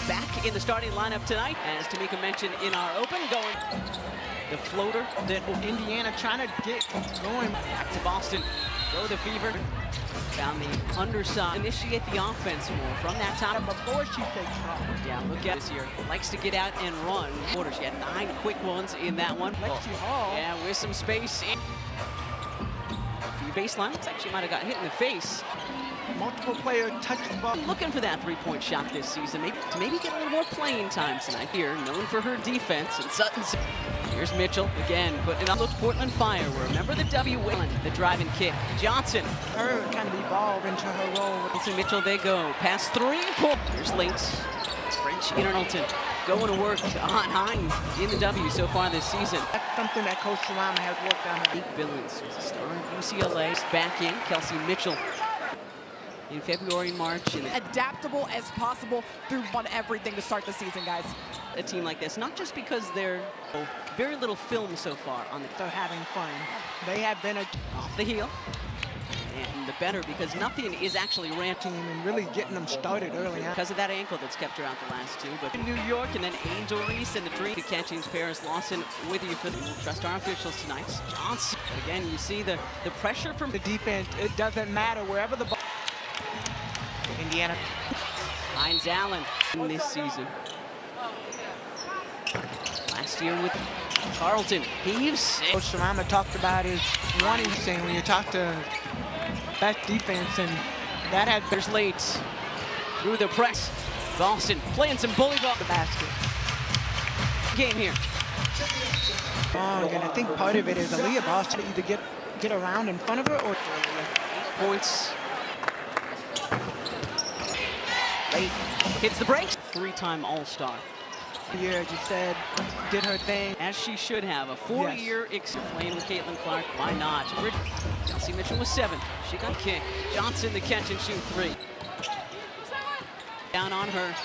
back in the starting lineup tonight. As Tamika mentioned in our open, going the floater that Indiana trying to get going. Back to Boston. Go the Fever. Down the underside. Initiate the offense more from that top. Before she takes off. Yeah, look at this here. Likes to get out and run. She had 9 quick ones in that one. Lexi Hall. Yeah, with some space. Baseline. Actually might have got hit in the face. Multiple players touched the ball. Looking for that three-point shot this season. Maybe get a little more playing time tonight here. Known for her defense. And Sutton's. Here's Mitchell again, putting it on the Portland Fire. Remember the WNBA, the driving kick. Johnson. Her kind of evolve into her role. Wilson Mitchell, they go. Pass 3. Here's Lynx. French Internalton going to work on Hines in the W so far this season. That's something that Coach Salama has worked on. Jake Billings was a star at UCLA. Back in, Kelsey Mitchell. In February and March. And adaptable as possible through everything to start the season, guys. A team like this, not just because they're very little film so far on the. They're having fun. They have been off the heel. And the better because nothing is actually ranting and really getting them started early on. Because of that ankle that's kept her out the last 2. But in New York and then Angel Reese and the Dream catching Paris Lawson with you for the trust our officials tonight. Johnson. Again, you see the pressure from the defense. It doesn't matter wherever the ball. Indiana. Hines Allen in this season. Last year with Carlton. Heaves. Coach Salama talked about his wanting thing when you talk to best defense, and that had. There's late through the press. Boston playing some bully ball. The basket. Game here. And I think part of it is Aaliyah Boston either get around in front of her or 8 points. Late hits the break. 3-time All-Star. Year, as you said, did her thing. As she should have. A 4-year playing with Caitlin Clark. Why not? Kelsey Mitchell was 7. She got kicked. Johnson the catch and shoot 3. Down on her.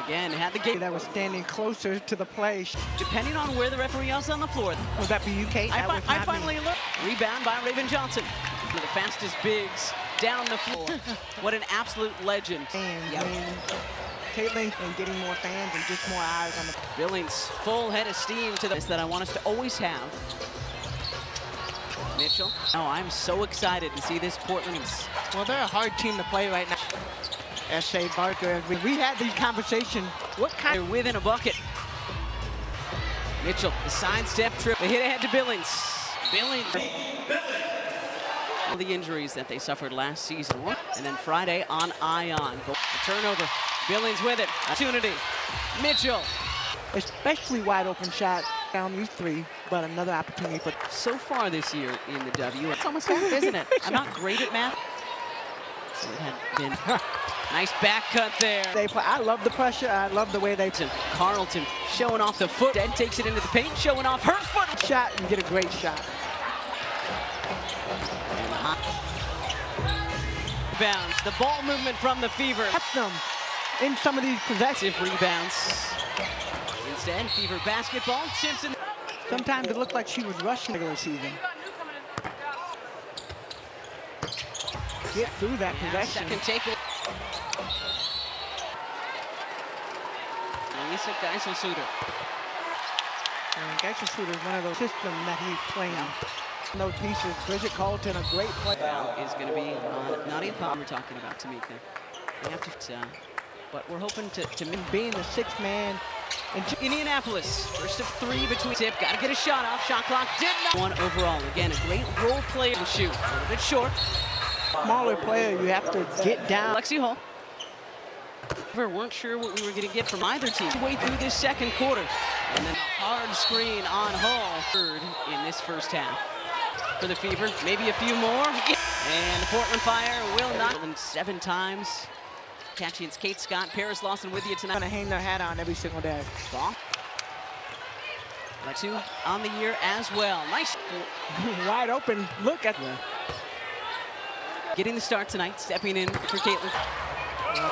Again, had the game. That was standing closer to the play. Depending on where the referee is on the floor. Would that be you, Kate? I finally looked. Rebound by Raven Johnson. One of the fastest bigs down the floor. What an absolute legend. Yep. Caitlin and getting more fans and just more eyes on the. Billings, full head of steam to the that I want us to always have. Mitchell. Oh, I'm so excited to see this Portland. Well, they're a hard team to play right now. S.A. Barker, we had these conversations. What kind? They're within a bucket. Mitchell, the sidestep trip. They hit ahead to Billings. Billings. All the injuries that they suffered last season. And then Friday on Ion. The turnover. Billings with it. Opportunity. Mitchell. Especially wide open shot down these 3, but another opportunity for. So far this year in the W, it's almost half, isn't it? I'm not great at math. So it had been nice back cut there. I love the pressure. I love the way they. Carlton showing off the foot. Ed takes it into the paint, showing off her foot. Shot and get a great shot. Bounce. The ball movement from the Fever. Kept them in some of these possessive rebounds. Instead, Fever basketball. Simpson. Sometimes it looked like she was rushing regular season. Get through that possession. Second take. Lisa Geisel-Suter. And Geisel-Suter is one of those systems that he's playing. Those pieces. Bridget Carlton, a great player. Is going to be Nadia Palmer. We're talking about Tamika. We have to, but we're hoping to being the 6th man. In Indianapolis, first of 3 between tip. Got to get a shot off. Shot clock did not. 1 overall. Again, a great role player to shoot. A little bit short. Smaller player, you have to get down. Lexi Hall. We weren't sure what we were going to get from either team. Way through this second quarter. And then a hard screen on Hall. Third in this first half. For the Fever, maybe a few more. And the Portland Fire will not. 7 times. Catching it's Kate Scott, Paris Lawson with you tonight. Gonna hang their hat on every single day. Ball. 2 on the year as well. Nice. Wide open. Look at the. Getting the start tonight, stepping in for Caitlin.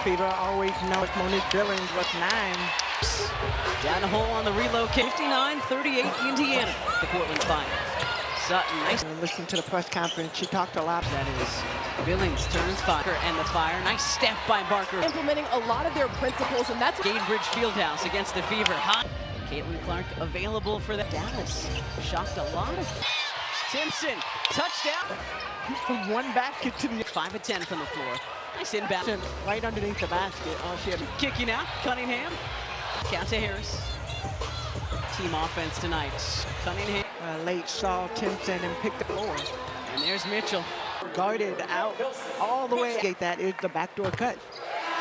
Fever always knows Monique Billings was 9. Down the hole on the relocate. 59-38 Indiana. The Portland Fire. Sutton, nice. Listening to the press conference, she talked a lot. That is Billings turns Barker and the fire. Nice step by Barker. Implementing a lot of their principles, and that's Gatebridge Fieldhouse against the Fever. Hot. Caitlin Clark available for the Dallas. Shocked a lot of. Simpson, touchdown. From one basket to the 5 of 10 from the floor. Nice inbound. right underneath the basket. Oh, she had Kicking out, Cunningham. Count to Harris. Team offense tonight. Cunningham. late saw Timpson and picked the floor. And there's Mitchell. Guarded out all the way. That is the backdoor cut.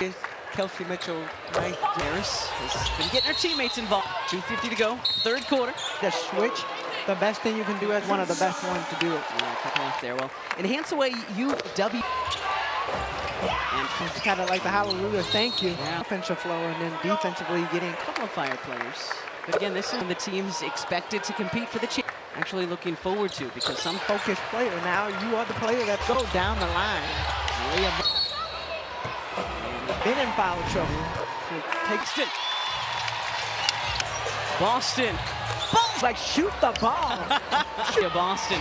Is Kelsey Mitchell. Nice. Harris has been getting her teammates involved. 2:50 to go, third quarter. The switch, the best thing you can do as one of the best ones to do it. Yeah, a couple left there. Well, enhance away UW. And It's kind of like the hallelujah, thank you. Yeah. Offensive flow, and then defensively getting a couple of fire players. But again, this is when the team's expected to compete for the chance. Actually looking forward to, because some focused player. Now you are the player that go down the line. Been in foul trouble. Takes it. Boston. It's like shoot the ball. Boston.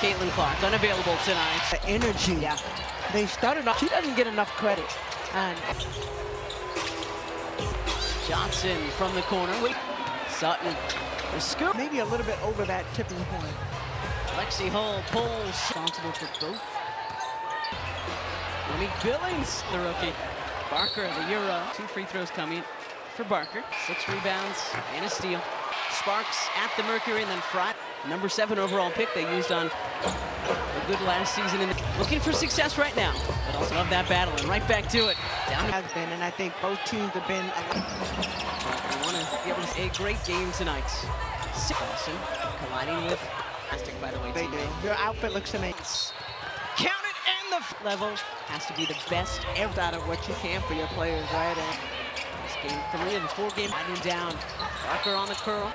Caitlin Clark unavailable tonight. The energy. Yeah. They started off. She doesn't get enough credit. And Johnson from the corner. Wait. Sutton. The scoop. Maybe a little bit over that tipping point. Lexi Hull pulls. Responsible for both. Monique Billings, the rookie. Barker, the Euro. 2 free throws coming for Barker. 6 rebounds and a steal. Sparks at the Mercury, and then Fry, number 7 overall pick they used on a good last season. Looking for success right now, but also love that battle, and right back to it. Down has been, and I think both teams have been. We want to be able to see a great game tonight. Boston colliding with plastic, by the way. They do. Your outfit looks amazing. Count it, and the level has to be the best ever out of what you can for your players, right? And this game 3 of the 4 game winding down. Barker on the curl.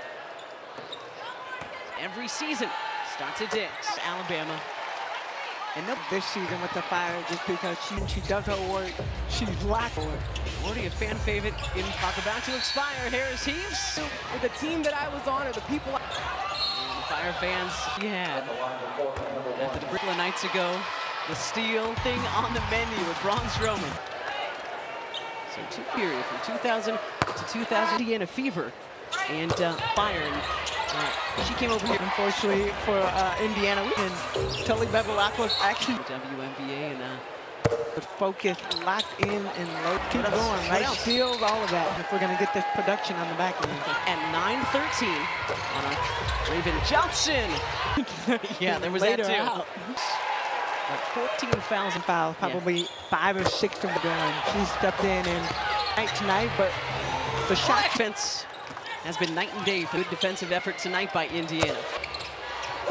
Every season starts at Dix, Alabama. And this season with the Fire, just because she does her work, she's locked. Already a fan favorite in clock about to expire. Harris heaves. with the team that I was on, or the people. And the Fire fans we had after the couple of nights ago, the steal thing on the menu with Braun Strowman. So 2 period from 2000 to 2000, Indiana Fever and Fire. And she came over here. Unfortunately for Indiana, and Tully Bevilacqua was actually WNBA and focused, locked in, and low. Keep going, right? Steals, all of that. If we're gonna get this production on the back end. At 9:13 on a Raven Johnson. Yeah, there was Later that too. Out. Like 14 fouls. Fouls, probably 5 or 6 of them. She stepped in tonight, but the shot Defense has been night and day for good defensive effort tonight by Indiana.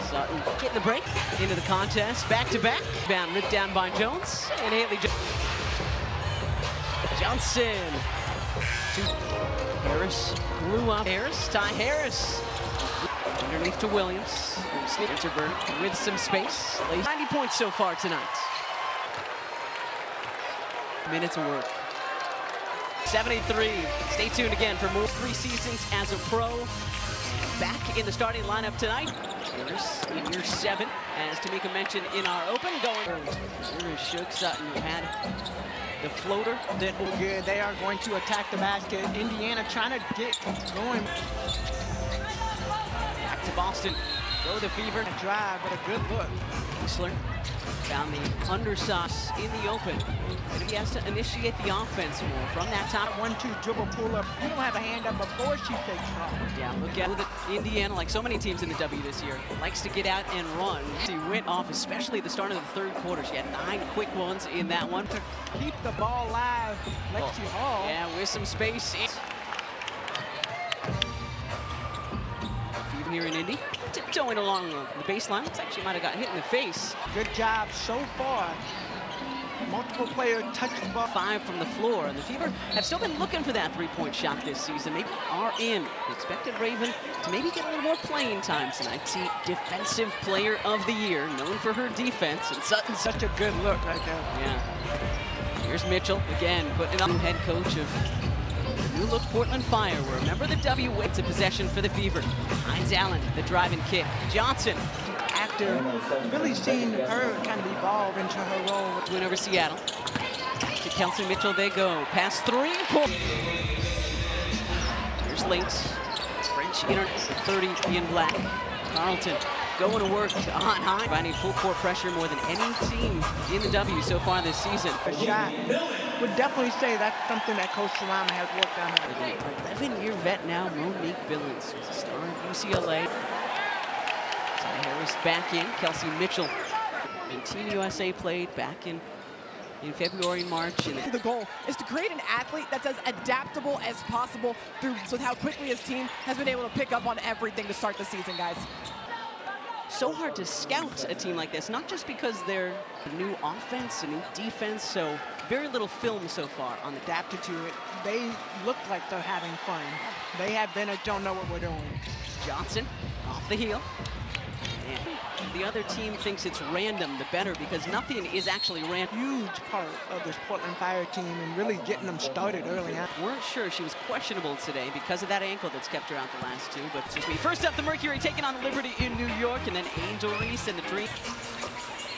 Sutton getting the break into the contest, back to back. Bound ripped down by Jones and Haley Johnson. Harris grew up. Ty Harris underneath to Williams. Interberg with some space. 90 points so far tonight. Minutes of work. 73. Stay tuned again for more 3 seasons as a pro. Back in the starting lineup tonight. Harris in year 7, as Tamika mentioned in our open, going. Here is Shook Sutton, who had the floater that. good. They are going to attack the basket. Indiana trying to get going. Back to Boston. Go the Fever. A drive, but a good look. Whistler found the underside in the open. But he has to initiate the offense more from that top. 1-2 dribble pull up. You don't have a hand up before she takes off. Yeah, look at Indiana, like so many teams in the W this year, likes to get out and run. She went off, especially at the start of the 3rd quarter. She had 9 quick ones in that one. To keep the ball live, Lexi Hall. Yeah, with some space. Fever here in Indy, tiptoeing along the baseline. It's actually might have got hit in the face. Good job so far. Multiple players touched the ball. 5 from the floor, and the Fever have still been looking for that 3-point shot this season. Maybe are in. The expected Raven to maybe get a little more playing time tonight. See, Defensive Player of the Year, known for her defense, and Sutton's Such a good look right there. Yeah. Here's Mitchell again, putting it on head coach of the New look Portland Fire. Remember the W wins a possession for the Fever. Hines Allen, the drive and kick. Johnson. After really seeing her kind of evolve into her role. Win over Seattle. To Kelsey Mitchell they go. Pass three. Here's Lynx. French inner 30 in black. Carlton going to work on high. Finding full court pressure more than any team in the W so far this season. A shot. Would definitely say that's something that Coach Salama has worked on. The 11-year vet now, Monique Billings, who's a star at UCLA. Harris back in. Kelsey Mitchell. And Team USA played back in February and March. And The goal is to create an athlete that's as adaptable as possible through with how quickly his team has been able to pick up on everything to start the season, guys. so hard to scout a team like this, not just because they're a new offense, a new defense, so very little film so far on the Adapted to it. They look like they're having fun. They have been a don't know what we're doing. Johnson off the heel. And the other team thinks it's random, the better, because nothing is actually random. Huge part of this Portland Fire team and really getting them started early on. Weren't sure she was questionable today because of that ankle that's kept her out the last two, but excuse me. First up, the Mercury taking on the Liberty in New York, and then Angel Reese and the Dream.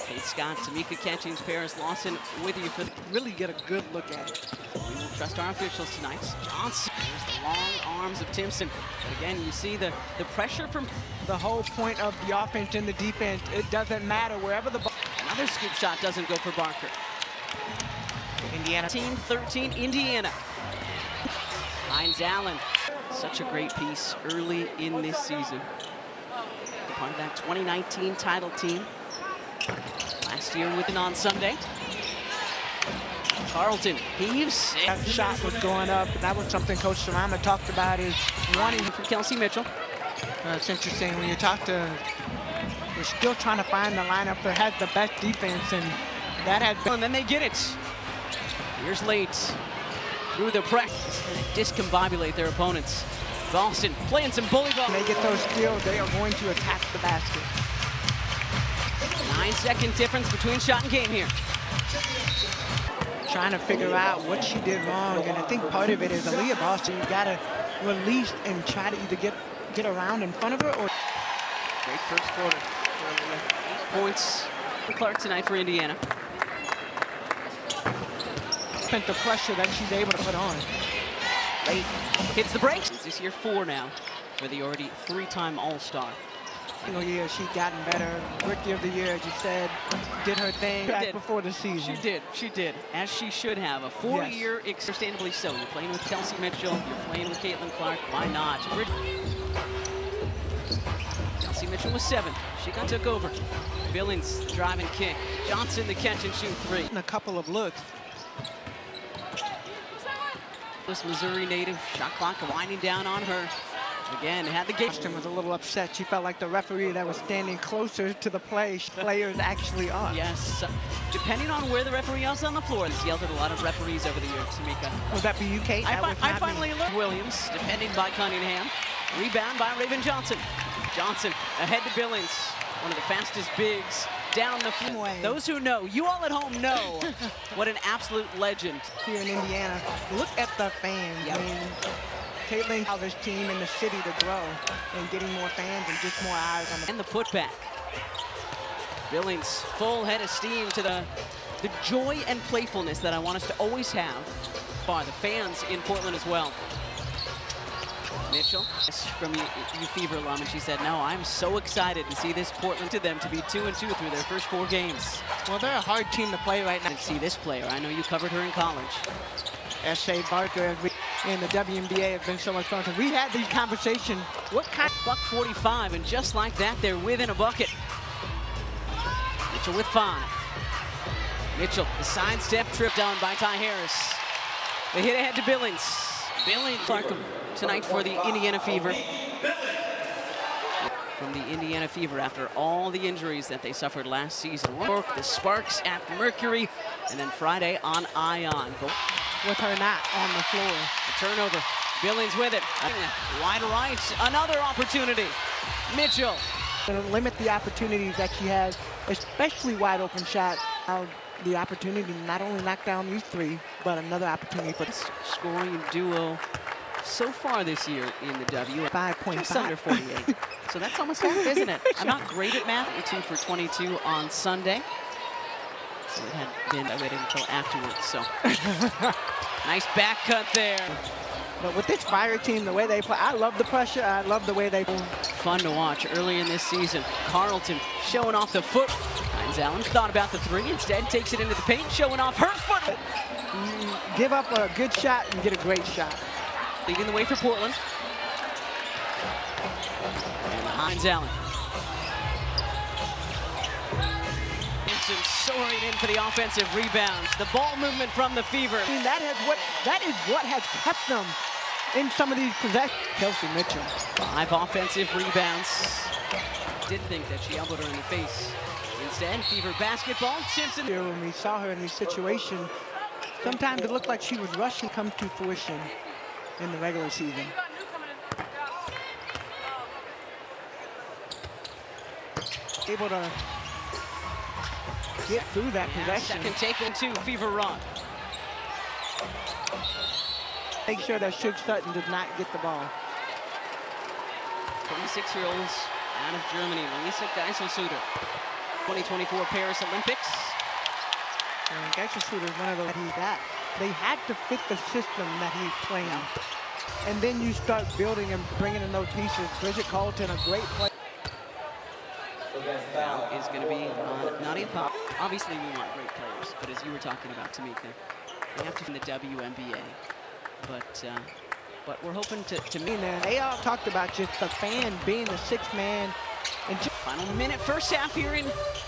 Kate Scott, Tamika Catchings, Paris Lawson with you for the... Really get a good look at it. We will trust our officials tonight. Johnson, there's the long arms of Timpson. But again, you see the pressure from... The whole point of the offense and the defense, it doesn't matter wherever the ball... Another scoop shot doesn't go for Barker. Indiana. Team 13, Indiana. Hines Allen, such a great piece early in this season. Part of that 2019 title team. Last year with it on Sunday. Carlton heaves. That shot was going up. That was something Coach Sarama talked about, is wanting for Kelsey Mitchell. It's interesting when you talk to, we're still trying to find the lineup that has the best defense, and that has been. And then they get it. Here's late through the press. Discombobulate their opponents. Boston playing some bully ball. When they get those steals, they are going to attack the basket. 9-second difference between shot and game here. Trying to figure out what she did wrong, and I think part of it is Aaliyah Boston. You gotta release and try to either get around in front of her or. Great first quarter. 8 points for Clark tonight for Indiana. Spent the pressure that she's able to put on. Late hits the brakes. This year 4 now for the already 3-time All-Star. Single year, she's gotten better. Rookie of the year, as you said, did her thing back before the season. She did, as she should have. A 4-year, yes. Understandably so. You're playing with Kelsey Mitchell, you're playing with Caitlin Clark. Why not? Kelsey Mitchell was 7. She took over. Billings, drive and kick. Johnson, the catch and shoot 3. And a couple of looks. This Missouri native, shot clock winding down on her. Again, had the game. Boston was a little upset. She felt like the referee that was standing closer to the players actually are. Yes, depending on where the referee is on the floor. He's yelled at a lot of referees over the years, Tamika. Would that be you, Kate? I finally learned. Williams, defended by Cunningham. Rebound by Raven Johnson. Johnson ahead to Billings. One of the fastest bigs down the floor. Those who know, you all at home know what an absolute legend. Here in Indiana, look at the fans. Yep. I mean, Caitlin, how this team in the city to grow and getting more fans and just more eyes on the... And the putback. Billings, full head of steam to the joy and playfulness that I want us to always have. For the fans in Portland as well. Mitchell from U Fever alum, and she said, no, I'm so excited to see this Portland to them to be 2-2 through their first 4 games. Well, they're a hard team to play right now. And see this player. I know you covered her in college. S.A. Barker, as we in the WNBA, have been so much fun. We had these conversations. What kind? Buck 45, and just like that, they're within a bucket. Mitchell with 5. Mitchell, the sidestep trip down by Ty Harris. They hit ahead to Billings. Billings Clarkham tonight for the Indiana Fever. From the Indiana Fever after all the injuries that they suffered last season. The Sparks at Mercury, and then Friday on Ion. With her not on the floor. A turnover. Billings with it. Wide right. Another opportunity. Mitchell. To limit the opportunities that she has, especially wide open shots. The opportunity to not only knock down these 3, but another opportunity for scoring duo so far this year in the W. 5.5. Just under 48. So that's almost half, isn't it? I'm not great at math. 2 for 22 on Sunday. So it had been, I waited until afterwards, so. Nice back cut there. But with this Fire team, the way they play, I love the pressure. I love the way they play. Fun to watch early in this season. Carlton showing off the foot. Hines Allen thought about the three, instead takes it into the paint, showing off her foot. Give up a good shot and get a great shot. Leading the way for Portland. And Hines Allen. Soaring in for the offensive rebounds. The ball movement from the Fever. I mean, that is what has kept them in some of these possessions. Kelsey Mitchell. 5 offensive rebounds. Did think that she elbowed her in the face. Instead, Fever basketball. Simpson. When we saw her in these situations, sometimes it looked like she was rushing, come to fruition in the regular season. Able to get through that possession. Second take on 2, Fever run. Make sure that Shug Sutton does not get the ball. 26-year-olds out of Germany, Lisa Geisselsuter. 2024 Paris Olympics. And Geisselsuter is one of those that he's at. They had to fit the system that he's playing. And then you start building and bringing in those pieces. Bridget Carlton, a great player. Foul is going to be on Nadia Pop. Obviously, we want great players, but as you were talking about, Tamika, they have to win the WNBA. But we're hoping to mean that. They all talked about just the fan being the 6th man. And final minute, first half here in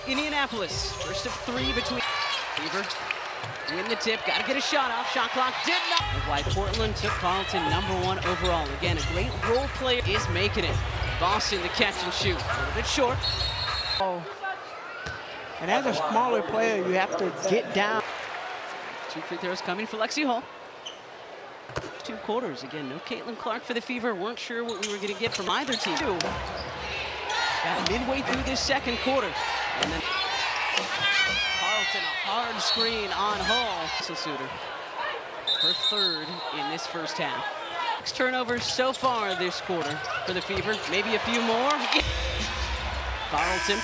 Indianapolis. First of 3 between Fever. Win the tip, got to get a shot off. Shot clock did not. Why Portland took Carlton #1 overall. Again, a great role player is making it. Boston, the catch and shoot. A little bit short. Oh. And as a smaller player, you have to get down. 2 free throws coming for Lexi Hall. 2 quarters. Again, no Caitlin Clark for the Fever. Weren't sure what we were going to get from either team. Got midway through this second quarter. And then Carlton, a hard screen on Hall. Suter, her 3rd in this first half. 6 turnovers so far this quarter for the Fever. Maybe a few more. Carlton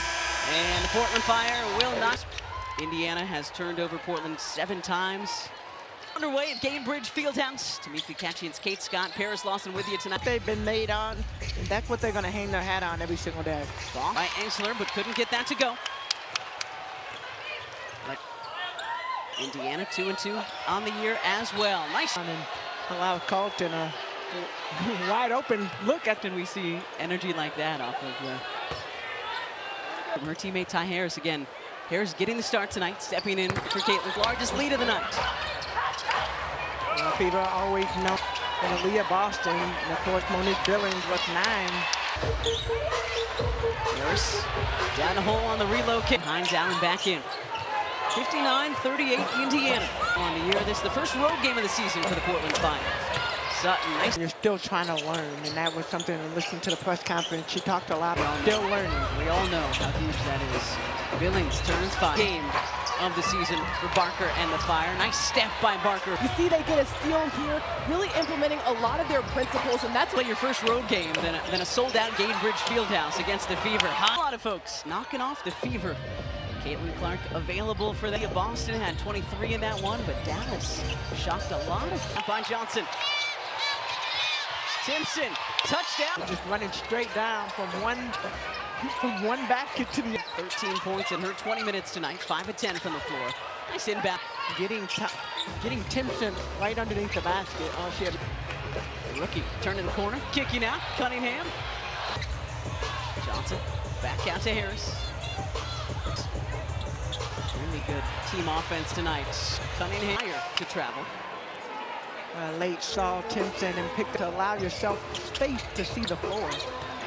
and the Portland Fire will not. Indiana has turned over Portland 7 times. Underway at Gainbridge Fieldhouse. Tamika Catchians, Kate Scott, Paris Lawson with you tonight. They've been made on, and that's what they're going to hang their hat on every single day. Ball by Ensler, but couldn't get that to go. But Indiana 2-2 on the year as well. Nice. And allow Carlton a wide open look. After we see energy like that off of her teammate Ty Harris again. Harris getting the start tonight, stepping in for Caitlin's largest lead of the night. Well, Fever always know. And Aaliyah Boston, and of course Monique Billings was 9. Harris down the hole on the relocate. Hines Allen back in. 59-38 Indiana on the year. This is the first road game of the season for the Portland Fire. Sutton, nice. You're still trying to learn, and that was something, listening to the press conference, she talked a lot about still learning. We all know how huge that is. Billings turns 5. Game of the season for Barker and the Fire. Nice step by Barker. You see they get a steal here, really implementing a lot of their principles, and that's what your first road game than a sold-out Gainbridge Fieldhouse against the Fever. A lot of folks knocking off the Fever. Caitlin Clark available for the Boston, had 23 in that one, but Dallas shocked a lot of by Johnson. Timpson, touchdown. Just running straight down from one basket to the 13 points in her 20 minutes tonight, 5 of 10 from the floor. Nice inbound. Getting Timpson right underneath the basket. Oh, she had rookie turning the corner, kicking out. Cunningham. Johnson back out to Harris. Really good team offense tonight. Cunningham higher to travel. Late saw Timpson and picked to allow yourself space to see the floor.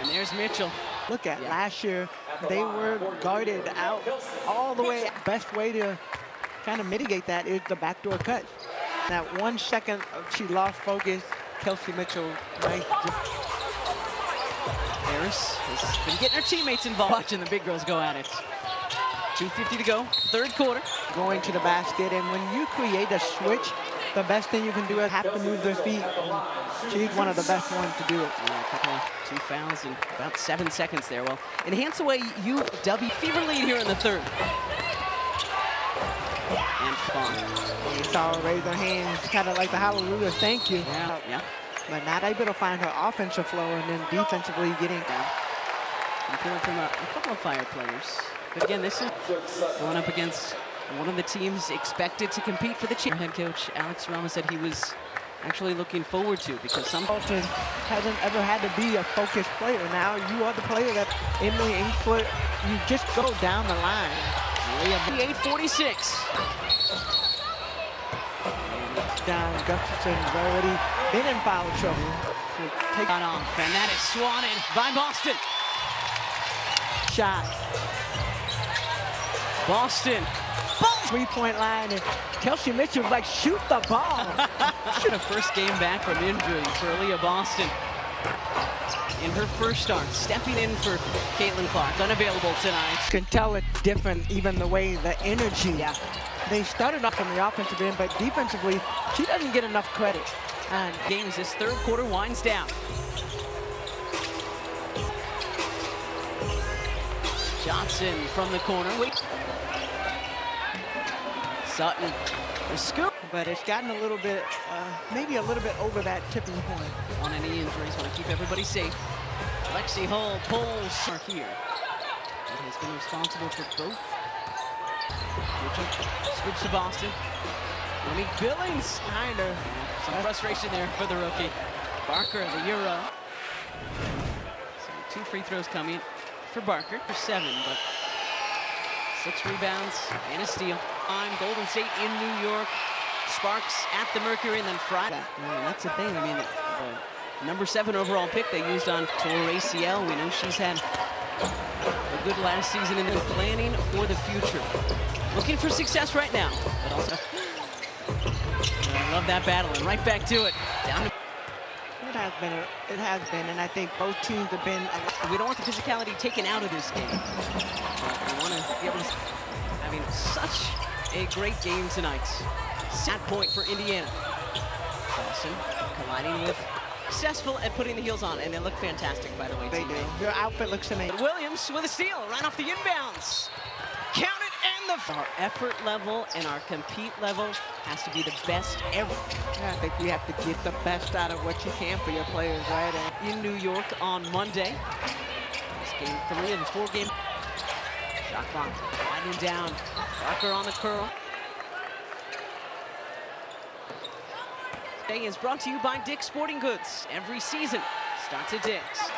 And there's Mitchell. Look at last year, they were guarded out all the way. Best way to kind of mitigate that is the backdoor cut. That 1 second she lost focus, Kelsey Mitchell, nice. Harris has been getting her teammates involved. Watching the big girls go at it. 2:50 to go, 3rd quarter. Going to the basket, and when you create a switch, the best thing you can do is have to move their feet. She's one of the best ones to do it. Yeah, a couple of 2 fouls in about 7 seconds there. Well, enhance away UW Fever lead here in the third. And fun. You saw her raise her hands, kind of like the hallelujah, thank you. Yeah. But not able to find her offensive flow and then defensively getting. I'm feeling from a couple of Fire players. But again, this is going up against one of the teams expected to compete for the championship. Head coach Alex Ramos said he was actually looking forward to, because some Bolton hasn't ever had to be a focused player. Now you are the player that Emily Inkfoot, you just go down the line. 8:46. Down, Gustafson's already been in foul trouble. So take Got off, and that is swatted by Boston. shot. Boston. Three-point line, and Kelsey Mitchell was like, shoot the ball. A first game back from injury for Leah Boston. In her first start, stepping in for Caitlin Clark, unavailable tonight. You can tell it's different, even the way the energy. Yeah. They started off on the offensive end, but defensively, she doesn't get enough credit. And Games, this third quarter winds down. Johnson from the corner. Sutton, the scoop. but it's gotten a little bit, maybe a little bit over that tipping point. On any injuries, want to keep everybody safe. Lexi Hull pulls are here. That has been responsible for both. Richard scoops to Boston. Monique Billings behind her. Some frustration there for the rookie. Barker, the Euro. So 2 free throws coming for Barker. For 7, but 6 rebounds and a steal. I'm Golden State in New York. Sparks at the Mercury, and then Friday. And that's the thing. I mean, the number 7 overall pick they used on Tor ACL. We know she's had a good last season, and they're planning for the future. Looking for success right now, but also I love that battle, and right back to it. Down to It has been, and I think both teams have been. we don't want the physicality taken out of this game. We want to be able to having such a great game tonight. Set point for Indiana. Dawson colliding with successful at putting the heels on, and they look fantastic, by the way. They do. Your outfit looks amazing. Williams with a steal right off the inbounds. Count it, and our effort level and our compete level has to be the best ever. I think we have to get the best out of what you can for your players, right? And In New York on Monday. It's game 3 of the 4-game. Shot clock winding down. Barker on the curl. Today is brought to you by Dick's Sporting Goods. Every season starts at Dick's.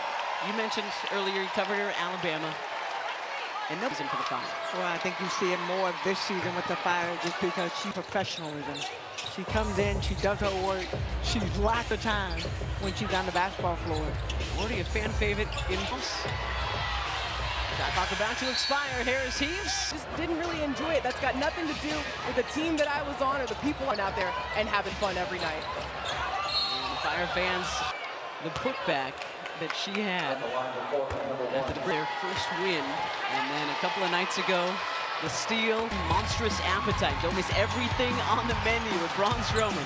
You mentioned earlier you covered her Alabama. And no reason for the Fire. well, I think you see it more this season with the Fire just because she's professionalism. She comes in, she does her work. She's lots of time when she's on the basketball floor. Already a fan favorite in house. Shot clock about to expire. Harris heaves. Just didn't really enjoy it. That's got nothing to do with the team that I was on or the people out there and having fun every night. And the Fire fans, the putback that she had after their first win, and then a couple of nights ago, the steal, monstrous appetite. Don't miss everything on the menu with Braun Strowman.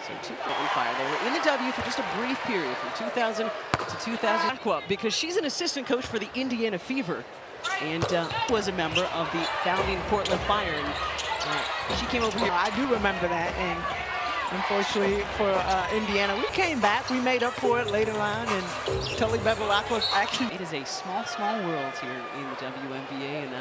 So 2 on Fire. They were in the W for just a brief period from 2000 to 2000. Because she's an assistant coach for the Indiana Fever, and was a member of the founding Portland Fire. And she came over here. I do remember that, and unfortunately for Indiana, we came back. We made up for it later on, and Tully Bevilacqua was actually It is a small, small world here in the WNBA,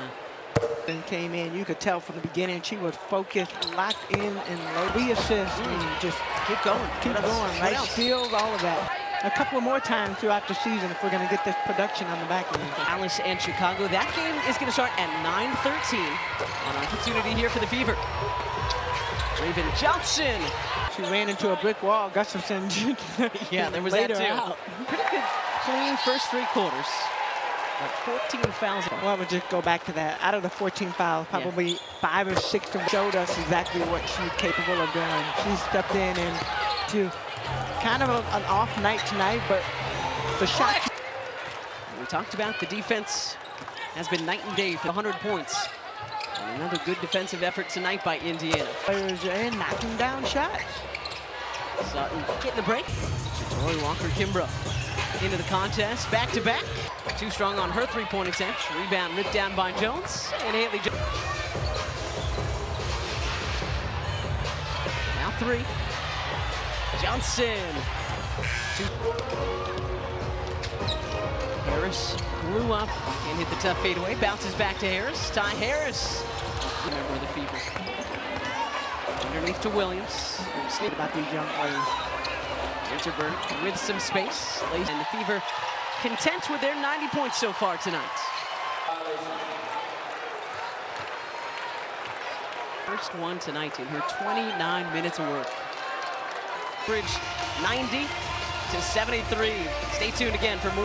and came in. You could tell from the beginning she was focused, locked in, and low assist, and just keep going. keep What else? going, right? What else? Steals, all of that. A couple of more times throughout the season if we're going to get this production on the back end. Dallas and Chicago. That game is going to start at 9:13. An opportunity here for the Fever. Raven Johnson. She ran into a brick wall. Gustafson Yeah, there was laid that her too. out. Pretty good, clean first 3 quarters. But 14 fouls. Well, I would just go back to that. Out of the 14 fouls, probably 5 or 6 of them showed us exactly what she's capable of doing. She stepped in and to kind of an off night tonight, but the shot. We talked about the defense has been night and day for 100 points. And Another good defensive effort tonight by Indiana. Players in knocking down shots. Sutton getting the break. Tori Walker-Kimbrough into the contest, back-to-back. Too strong on her three-point attempt. Rebound ripped down by Jones, and Haley Jones. Now three. Johnson. Harris grew up, can't hit the tough fadeaway, bounces back to Harris. Ty Harris, member of the Fever. Underneath to Williams. Sneak About these young players. Winterberg with some space. And the Fever content with their 90 points so far tonight. First one tonight in her 29 minutes of work. Bridge 90 to 73. Stay tuned again for more.